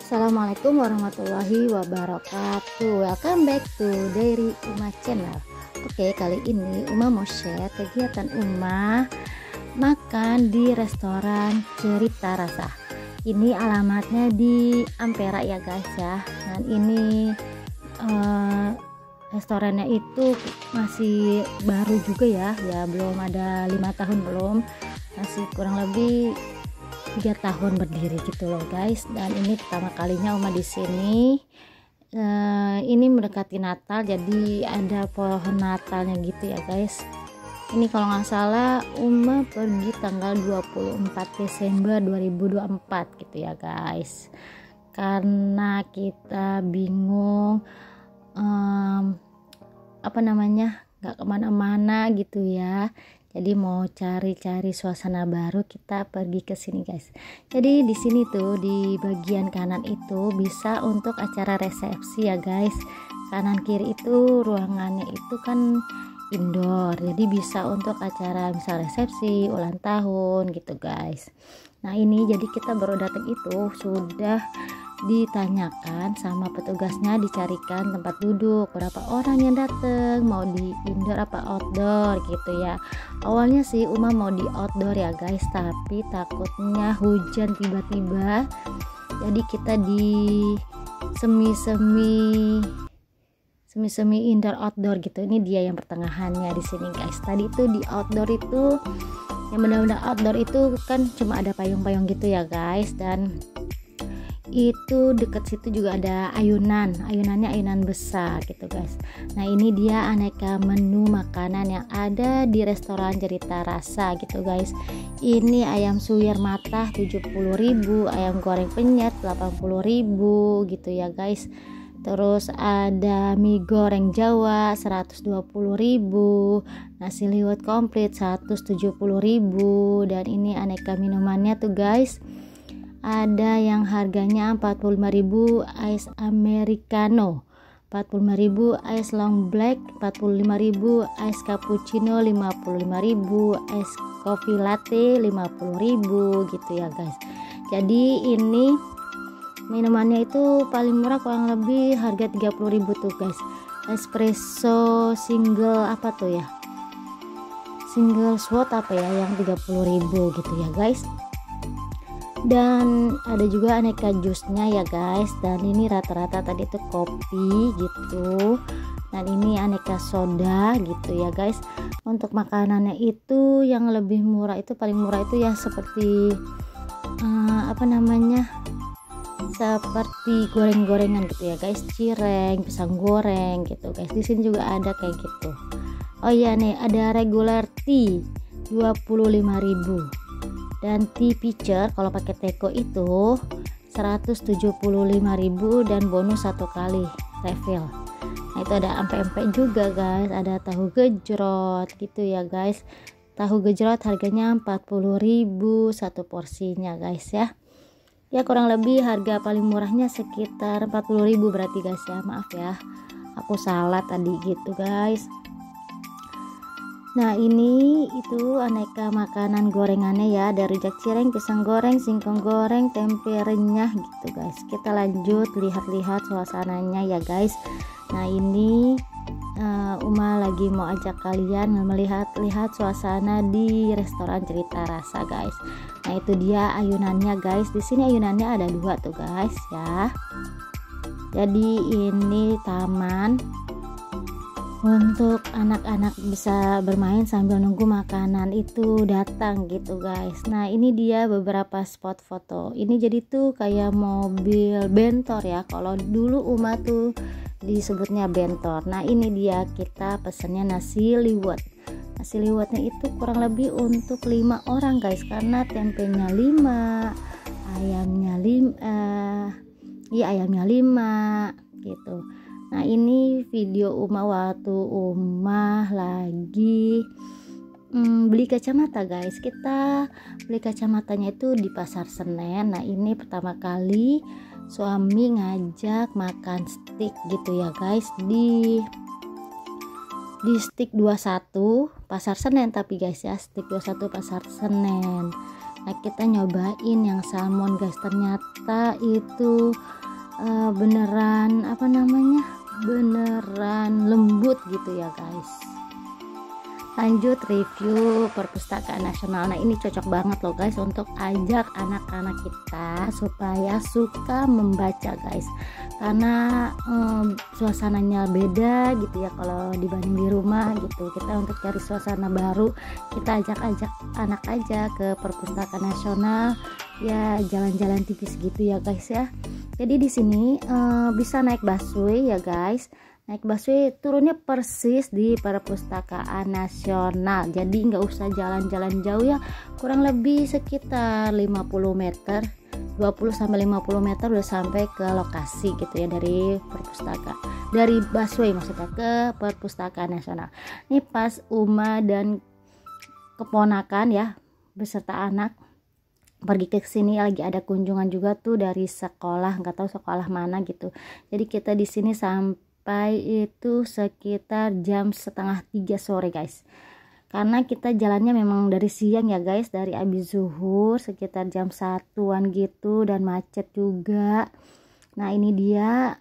Assalamualaikum warahmatullahi wabarakatuh. Welcome back to Diary Uma Channel. Oke, kali ini Uma mau share kegiatan Uma makan di restoran Cerita Rasa. Ini alamatnya di Ampera ya guys ya. Dan ini restorannya itu masih baru juga ya, belum ada 5 tahun belum, masih kurang lebih 3 tahun berdiri gitu loh guys. Dan ini pertama kalinya Uma di sini. Ini mendekati Natal, jadi ada pohon Natalnya gitu ya guys. Ini kalau nggak salah Uma pergi tanggal 24 Desember 2024 gitu ya guys, karena kita bingung nggak kemana-mana gitu ya. Jadi mau cari-cari suasana baru, kita pergi ke sini guys. Jadi di sini tuh di bagian kanan itu bisa untuk acara resepsi ya guys. Kanan kiri itu ruangannya itu kan indoor, jadi bisa untuk acara misal resepsi, ulang tahun gitu guys. Nah ini jadi kita baru datang itu sudah ditanyakan sama petugasnya, dicarikan tempat duduk, berapa orang yang datang, mau di indoor apa outdoor gitu ya. Awalnya sih Uma mau di outdoor ya guys, tapi takutnya hujan tiba-tiba, jadi kita di semi indoor outdoor gitu. Ini dia yang pertengahannya di sini guys. Tadi itu di outdoor itu yang benar-benar outdoor itu kan cuma ada payung-payung gitu ya guys, dan itu deket situ juga ada ayunannya ayunan besar gitu guys. Nah ini dia aneka menu makanan yang ada di restoran Cerita Rasa gitu guys. Ini ayam suwir matah 70.000, ayam goreng penyet 80.000 gitu ya guys. Terus ada mie goreng Jawa 120.000, nasi liwet komplit 170.000, dan ini aneka minumannya tuh guys. Ada yang harganya 45.000 ice americano, 45.000 ice long black, 45.000 ice cappuccino, 55.000 ice coffee latte, 50.000 gitu ya guys. Jadi ini minumannya itu paling murah kurang lebih harga 30.000 tuh guys. Espresso single apa tuh ya, single shot apa ya yang 30.000 gitu ya guys. Dan ada juga aneka jusnya ya guys, dan ini rata-rata tadi tuh kopi gitu, dan ini aneka soda gitu ya guys. Untuk makanannya itu yang lebih murah itu, paling murah itu ya seperti seperti goreng-gorengan gitu ya guys, cireng, pisang goreng gitu guys. Di sini juga ada kayak gitu. Oh iya nih, ada regular tea 25.000, dan tea pitcher kalau pakai teko itu 175.000, dan bonus 1 kali refill. Nah itu ada empek-empek juga guys, ada tahu gejrot gitu ya guys. Tahu gejrot harganya 40.000 satu porsinya guys ya. Ya kurang lebih harga paling murahnya sekitar 40.000 berarti guys ya, maaf ya aku salah tadi gitu guys. Nah ini itu aneka makanan gorengannya ya, ada rujak cireng, pisang goreng, singkong goreng, tempe renyah gitu guys. Kita lanjut lihat-lihat suasananya ya guys. Nah ini Uma lagi mau ajak kalian melihat-lihat suasana di restoran Cerita Rasa guys. Nah itu dia ayunannya guys. Di sini ayunannya ada 2 tuh guys ya. Jadi ini taman untuk anak-anak bisa bermain sambil nunggu makanan itu datang gitu guys. Nah ini dia beberapa spot foto. Ini jadi tuh kayak mobil bentor ya, kalau dulu Uma tuh disebutnya bentor. Nah ini dia, kita pesennya nasi liwet. Nasi liwetnya itu kurang lebih untuk 5 orang guys, karena tempenya 5, ayamnya 5 gitu. Nah ini video Uma waktu Uma lagi beli kacamata guys. Kita beli kacamatanya itu di Pasar Senen. Nah ini pertama kali suami ngajak makan steak gitu ya guys, di steak 21 Pasar Senen, tapi guys ya steak 21 Pasar Senen. Nah kita nyobain yang salmon guys, ternyata itu beneran apa namanya, beneran lembut gitu ya guys. Lanjut review Perpustakaan Nasional. Nah ini cocok banget loh guys untuk ajak anak-anak kita supaya suka membaca guys, karena suasananya beda gitu ya kalau dibanding di rumah gitu. Kita untuk cari suasana baru, kita ajak anak aja ke Perpustakaan Nasional ya, jalan-jalan tipis gitu ya guys ya. Jadi di sini bisa naik busway ya guys. Naik busway turunnya persis di Perpustakaan Nasional, jadi nggak usah jalan-jalan jauh ya, kurang lebih sekitar 50 meter, 20-50 meter udah sampai ke lokasi gitu ya, dari perpustakaan, dari busway maksudnya ke Perpustakaan Nasional. Ini pas Uma dan keponakan ya beserta anak pergi ke sini, lagi ada kunjungan juga tuh dari sekolah, nggak tahu sekolah mana gitu. Jadi kita di sini sampai itu sekitar jam 2:30 sore guys, karena kita jalannya memang dari siang ya guys, dari abis zuhur sekitar jam 1-an gitu, dan macet juga. Nah ini dia,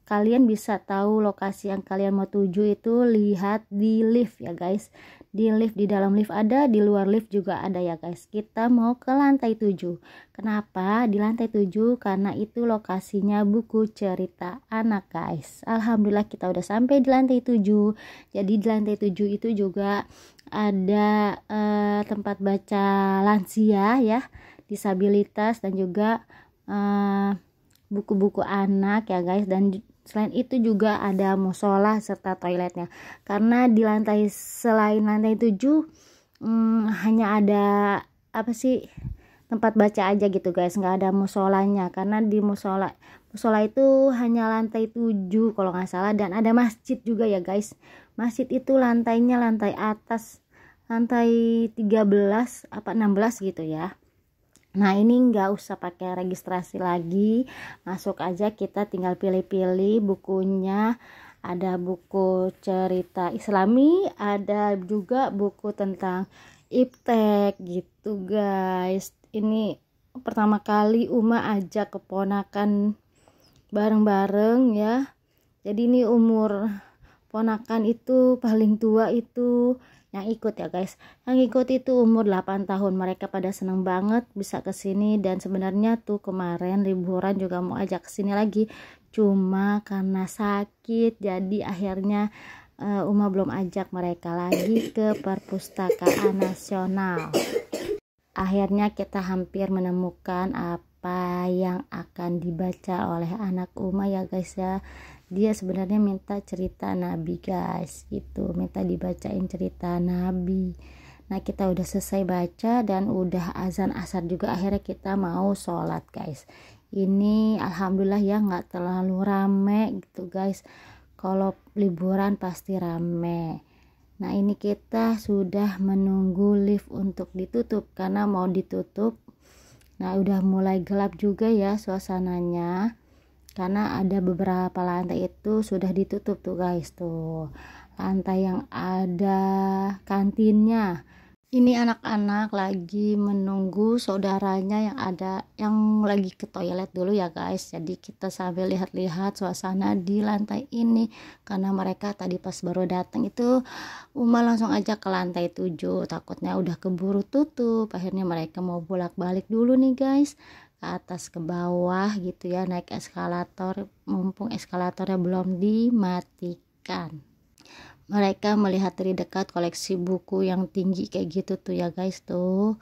kalian bisa tahu lokasi yang kalian mau tuju itu lihat di lift ya guys. Di lift, di dalam lift ada, di luar lift juga ada ya guys. Kita mau ke lantai 7. Kenapa di lantai 7? Karena itu lokasinya buku cerita anak guys. Alhamdulillah kita udah sampai di lantai 7. Jadi di lantai 7 itu juga ada tempat baca lansia ya, disabilitas, dan juga buku-buku anak ya guys. Dan selain itu juga ada musola serta toiletnya, karena di lantai, selain lantai 7 hanya ada apa sih, tempat baca aja gitu guys, nggak ada musolanya, karena di musola itu hanya lantai 7 kalau nggak salah. Dan ada masjid juga ya guys, masjid itu lantainya lantai atas, lantai 13 apa 16 gitu ya. Nah ini nggak usah pakai registrasi lagi, masuk aja, kita tinggal pilih-pilih bukunya. Ada buku cerita Islami, ada juga buku tentang iptek gitu guys. Ini pertama kali Uma ajak keponakan bareng-bareng ya. Jadi ini umur ponakan itu paling tua itu yang ikut ya guys, yang ikut itu umur 8 tahun. Mereka pada seneng banget bisa kesini, dan sebenarnya tuh kemarin liburan juga mau ajak kesini lagi, cuma karena sakit jadi akhirnya Uma belum ajak mereka lagi ke Perpustakaan Nasional. Akhirnya kita hampir menemukan apa yang akan dibaca oleh anak Uma ya guys ya. Dia sebenarnya minta cerita Nabi guys, gitu, minta dibacain cerita Nabi. Nah kita udah selesai baca dan udah azan asar juga, akhirnya kita mau sholat guys. Ini alhamdulillah ya nggak terlalu rame gitu guys, kalau liburan pasti rame. Nah ini kita sudah menunggu lift untuk ditutup, karena mau ditutup. Nah udah mulai gelap juga ya suasananya, karena ada beberapa lantai itu sudah ditutup tuh guys. Tuh lantai yang ada kantinnya, ini anak-anak lagi menunggu saudaranya yang ada, yang lagi ke toilet dulu ya guys. Jadi kita sambil lihat-lihat suasana di lantai ini, karena mereka tadi pas baru datang itu Uma langsung aja ke lantai 7, takutnya udah keburu tutup. Akhirnya mereka mau bolak-balik dulu nih guys, ke atas ke bawah gitu ya, naik eskalator, mumpung eskalatornya belum dimatikan. Mereka melihat dari dekat koleksi buku yang tinggi kayak gitu tuh ya guys. Tuh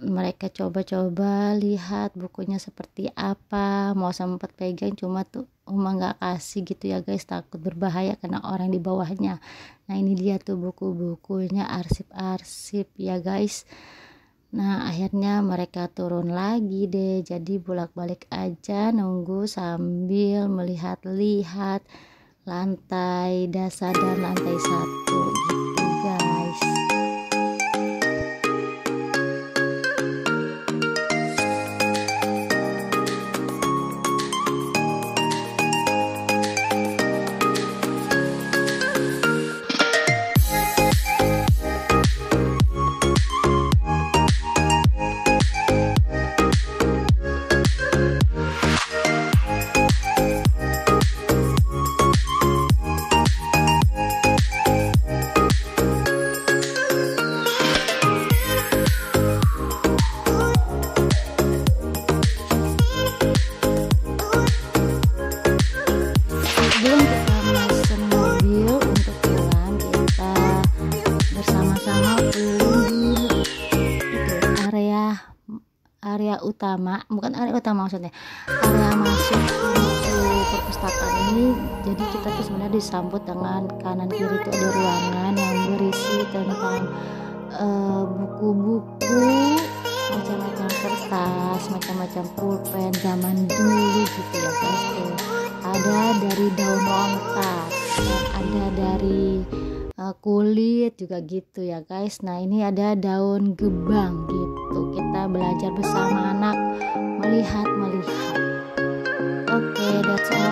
mereka coba-coba lihat bukunya seperti apa, mau sempat pegang, cuma tuh Uma nggak kasih gitu ya guys, takut berbahaya karena orang di bawahnya. Nah ini dia tuh buku-bukunya, arsip-arsip ya guys. Nah akhirnya mereka turun lagi deh, jadi bolak-balik aja nunggu sambil melihat-lihat lantai dasar dan lantai 1 gitu guys. utama, bukan area utama maksudnya, area masuk untuk perpustakaan ini. Jadi kita tuh sebenarnya disambut dengan kanan kiri itu ada ruangan yang berisi tentang buku-buku, macam-macam kertas, macam-macam pulpen zaman dulu gitu ya guys. Tuh ada dari daun lontar dan ada dari kulit juga gitu ya guys. Nah ini ada daun gebang gitu, kita belajar bersama anak melihat. Oke, that's all.